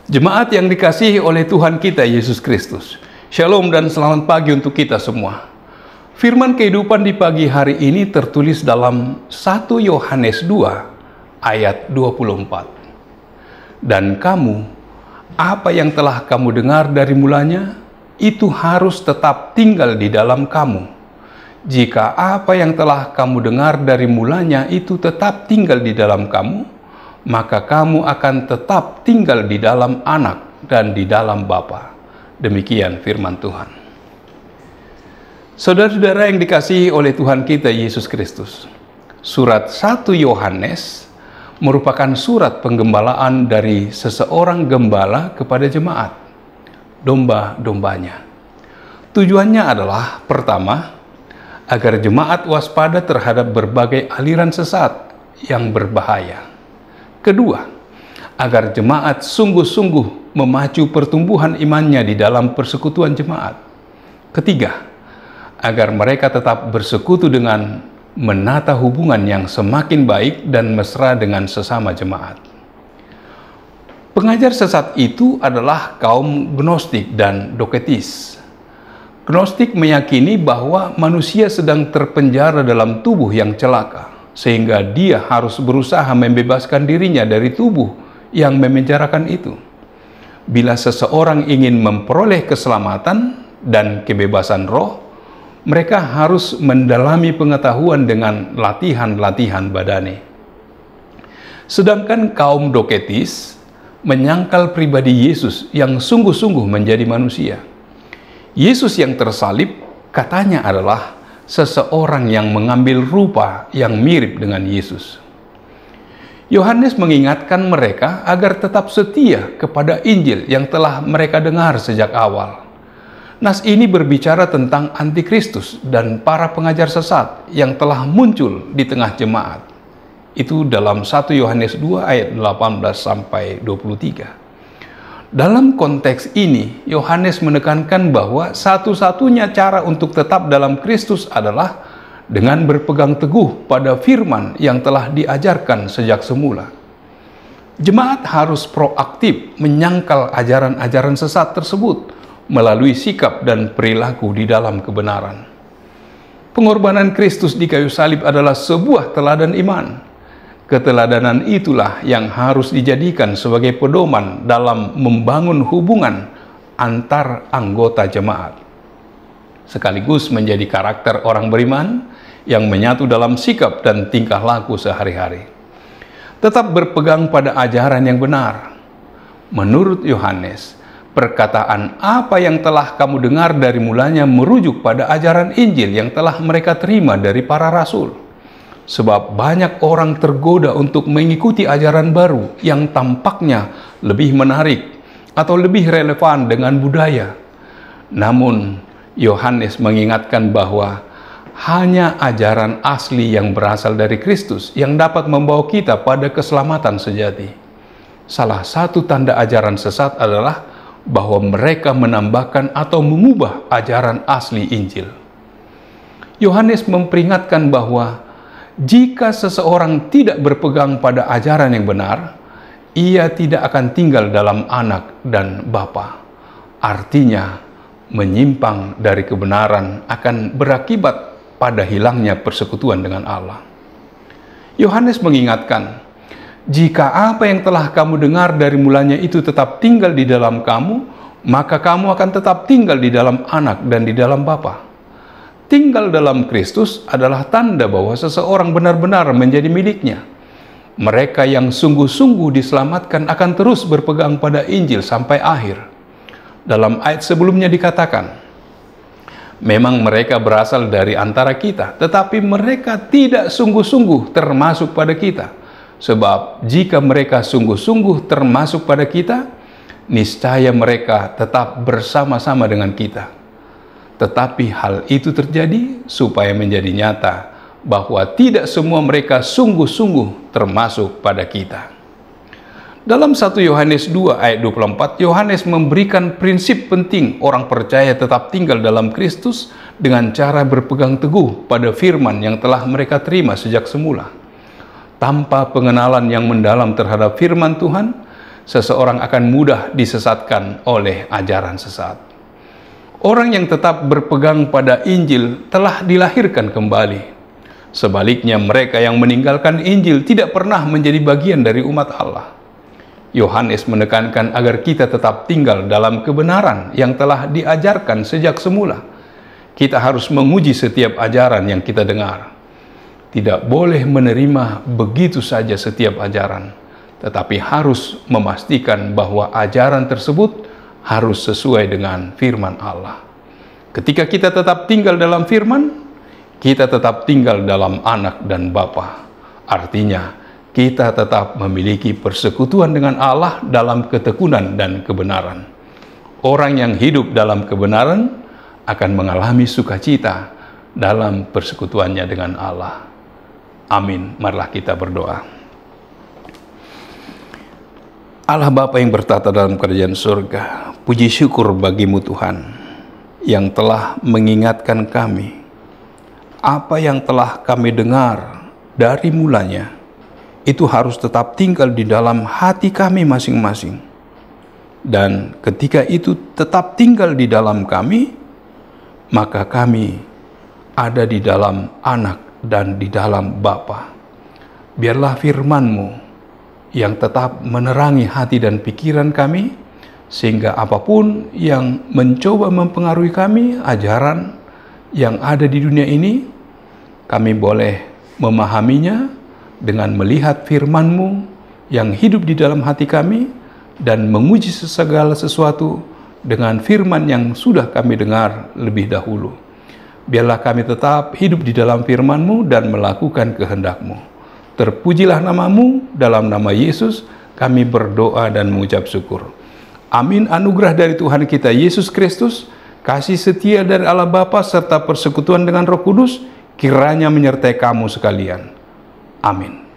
Jemaat yang dikasihi oleh Tuhan kita Yesus Kristus, Shalom dan selamat pagi untuk kita semua. Firman kehidupan di pagi hari ini tertulis dalam 1 Yohanes 2 ayat 24. Dan kamu, apa yang telah kamu dengar dari mulanya, itu harus tetap tinggal di dalam kamu. Jika apa yang telah kamu dengar dari mulanya itu tetap tinggal di dalam kamu, maka kamu akan tetap tinggal di dalam Anak dan di dalam Bapa. Demikian firman Tuhan. Saudara-saudara yang dikasihi oleh Tuhan kita Yesus Kristus, surat 1 Yohanes merupakan surat penggembalaan dari seseorang gembala kepada jemaat, domba-dombanya. Tujuannya adalah, pertama, agar jemaat waspada terhadap berbagai aliran sesat yang berbahaya. Kedua, agar jemaat sungguh-sungguh memacu pertumbuhan imannya di dalam persekutuan jemaat. Ketiga, agar mereka tetap bersekutu dengan menata hubungan yang semakin baik dan mesra dengan sesama jemaat. Pengajar sesat itu adalah kaum Gnostik dan Doketis. Gnostik meyakini bahwa manusia sedang terpenjara dalam tubuh yang celaka, sehingga dia harus berusaha membebaskan dirinya dari tubuh yang memenjarakan itu. Bila seseorang ingin memperoleh keselamatan dan kebebasan roh, mereka harus mendalami pengetahuan dengan latihan-latihan badani. Sedangkan kaum Doketis menyangkal pribadi Yesus yang sungguh-sungguh menjadi manusia. Yesus yang tersalib katanya adalah seseorang yang mengambil rupa yang mirip dengan Yesus. Yohanes mengingatkan mereka agar tetap setia kepada Injil yang telah mereka dengar sejak awal. Nas ini berbicara tentang antikristus dan para pengajar sesat yang telah muncul di tengah jemaat. Itu dalam 1 Yohanes 2 ayat 18 sampai 23. Dalam konteks ini, Yohanes menekankan bahwa satu-satunya cara untuk tetap dalam Kristus adalah dengan berpegang teguh pada firman yang telah diajarkan sejak semula. Jemaat harus proaktif menyangkal ajaran-ajaran sesat tersebut melalui sikap dan perilaku di dalam kebenaran. Pengorbanan Kristus di kayu salib adalah sebuah teladan iman. Keteladanan itulah yang harus dijadikan sebagai pedoman dalam membangun hubungan antar anggota jemaat, sekaligus menjadi karakter orang beriman yang menyatu dalam sikap dan tingkah laku sehari-hari. Tetap berpegang pada ajaran yang benar. Menurut Yohanes, perkataan apa yang telah kamu dengar dari mulanya merujuk pada ajaran Injil yang telah mereka terima dari para rasul. Sebab banyak orang tergoda untuk mengikuti ajaran baru yang tampaknya lebih menarik atau lebih relevan dengan budaya. Namun, Yohanes mengingatkan bahwa hanya ajaran asli yang berasal dari Kristus yang dapat membawa kita pada keselamatan sejati. Salah satu tanda ajaran sesat adalah bahwa mereka menambahkan atau mengubah ajaran asli Injil. Yohanes memperingatkan bahwa jika seseorang tidak berpegang pada ajaran yang benar, ia tidak akan tinggal dalam Anak dan Bapa. Artinya, menyimpang dari kebenaran akan berakibat pada hilangnya persekutuan dengan Allah. Yohanes mengingatkan, jika apa yang telah kamu dengar dari mulanya itu tetap tinggal di dalam kamu, maka kamu akan tetap tinggal di dalam Anak dan di dalam Bapa. Tinggal dalam Kristus adalah tanda bahwa seseorang benar-benar menjadi miliknya. Mereka yang sungguh-sungguh diselamatkan akan terus berpegang pada Injil sampai akhir. Dalam ayat sebelumnya dikatakan, memang mereka berasal dari antara kita, tetapi mereka tidak sungguh-sungguh termasuk pada kita. Sebab jika mereka sungguh-sungguh termasuk pada kita, niscaya mereka tetap bersama-sama dengan kita. Tetapi hal itu terjadi supaya menjadi nyata bahwa tidak semua mereka sungguh-sungguh termasuk pada kita. Dalam 1 Yohanes 2 ayat 24, Yohanes memberikan prinsip penting orang percaya tetap tinggal dalam Kristus dengan cara berpegang teguh pada firman yang telah mereka terima sejak semula. Tanpa pengenalan yang mendalam terhadap firman Tuhan, seseorang akan mudah disesatkan oleh ajaran sesat. Orang yang tetap berpegang pada Injil telah dilahirkan kembali. Sebaliknya, mereka yang meninggalkan Injil tidak pernah menjadi bagian dari umat Allah. Yohanes menekankan agar kita tetap tinggal dalam kebenaran yang telah diajarkan sejak semula. Kita harus menguji setiap ajaran yang kita dengar. Tidak boleh menerima begitu saja setiap ajaran, tetapi harus memastikan bahwa ajaran tersebut harus sesuai dengan firman Allah. Ketika kita tetap tinggal dalam firman, kita tetap tinggal dalam Anak dan Bapa. Artinya, kita tetap memiliki persekutuan dengan Allah dalam ketekunan dan kebenaran. Orang yang hidup dalam kebenaran akan mengalami sukacita dalam persekutuannya dengan Allah. Amin. Marilah kita berdoa. Allah Bapa yang bertata dalam kerajaan surga, puji syukur bagimu Tuhan, yang telah mengingatkan kami apa yang telah kami dengar dari mulanya, itu harus tetap tinggal di dalam hati kami masing-masing. Dan ketika itu tetap tinggal di dalam kami, maka kami ada di dalam Anak dan di dalam Bapa. Biarlah firman-Mu yang tetap menerangi hati dan pikiran kami, sehingga apapun yang mencoba mempengaruhi kami, ajaran yang ada di dunia ini, kami boleh memahaminya dengan melihat firman-Mu yang hidup di dalam hati kami dan menguji segala sesuatu dengan firman yang sudah kami dengar lebih dahulu. Biarlah kami tetap hidup di dalam firman-Mu dan melakukan kehendak-Mu. Terpujilah nama-Mu, dalam nama Yesus kami berdoa dan mengucap syukur. Amin. Anugerah dari Tuhan kita Yesus Kristus, kasih setia dari Allah Bapa serta persekutuan dengan Roh Kudus kiranya menyertai kamu sekalian. Amin.